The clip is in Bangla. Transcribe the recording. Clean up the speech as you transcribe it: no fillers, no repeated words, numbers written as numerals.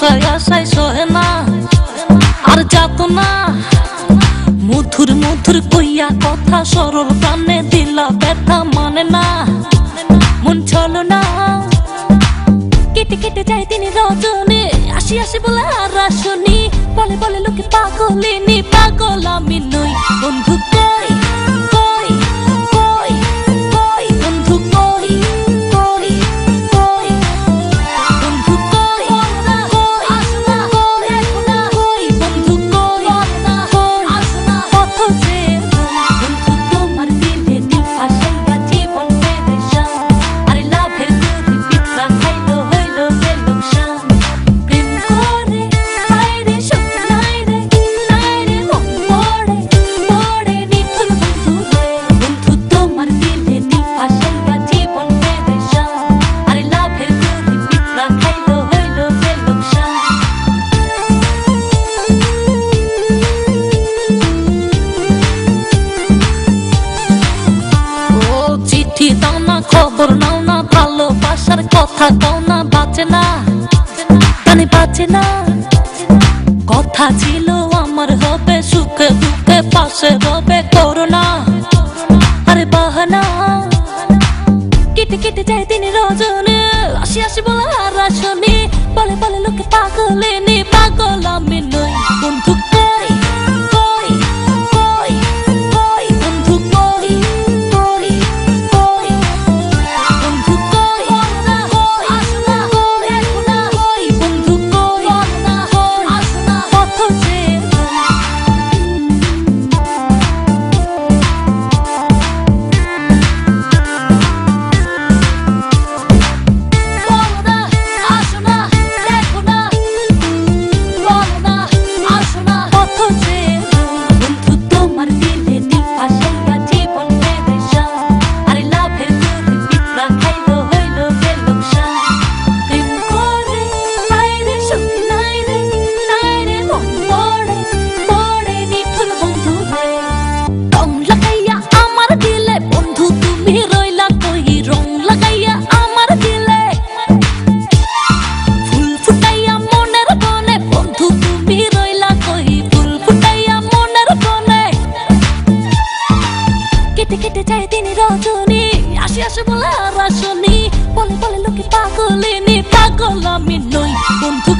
আশায় আশায় সহে না আর যাত না। মধুর মধুর কইয়া কথা সরল প্রাণে দিলা ব্যথা মানে না। মন চলো না কেটে কেটে যায় দিন রজনী, আসি আসি বলে আর আসনি, বলে বলে লোকে পাগলিনী, পাগল আমি নই। বন্ধু কই কই কই কই বন্ধু কই কই কই বন্ধু কই কই আসনা কই এখন কই বন্ধু কই কই আসনা কত যে বন্ধু তোমার দিলে দিল আশাইয়া জীবন পেরেশান। আরে লাভের গরি পিঠা খাইলো হইলো গেল শান। প্রেম করে আইরে সুখ নাইরে নাইরে মন পড়ে পড়ে নিখুঁত বন্ধু রে। বন্ধু তোমার দিলে দিল আশাইয়া জীবন পেরেশান। আরে লাভের গরি পিঠা খাইলো হইলো গেল শান। ও চিঠি দাও না, খবর নাও না, ভালোবাসার কথা দাও না, বাঁচে না জানি বাঁচে না। কথা ছিল আমার হবে সুখে দুঃখে পাশে রবে, করোনা আরে বাহানা। কেটে কেটে যায় দিন রজনী, আসি আসি বলে আর আসনি, বলে বলে লোকে পাগলিনী, পাগল আমি নই। বন্ধু কই কই কই কই বন্ধু কই কই কই বন্ধু কই কই আসনা কই এখন কই বন্ধু কই কই আসনা কত যে বলো না আসনা দেখো না, বলো না আসনা কত যে বন্ধু তোমার দিলে দিল আশাইয়া জীবন পেরেশান। আরে লাভের গরি পিঠা খাইলো হইলো গেল শান। প্রেম করে আইরে সুখ নাইরে নাইরে মন পড়ে পড়ে নিখুঁত বন্ধু রে। রং লাগাইয়া আমার দিলে বন্ধু তুমি রইলা কই, রং লাগাইয়া আমার দিলে ফুল ফুটাইয়া মনের বনে, বন্ধু তুমি রইলা কই, ফুল ফুটাইয়া মনের বনে। কেটে কেটে যায় দিন রজনী, আসি আসি বলে আর আসনি, বলে বলে লোকে পাগলিনী, পাগল আমি নই। বন্ধু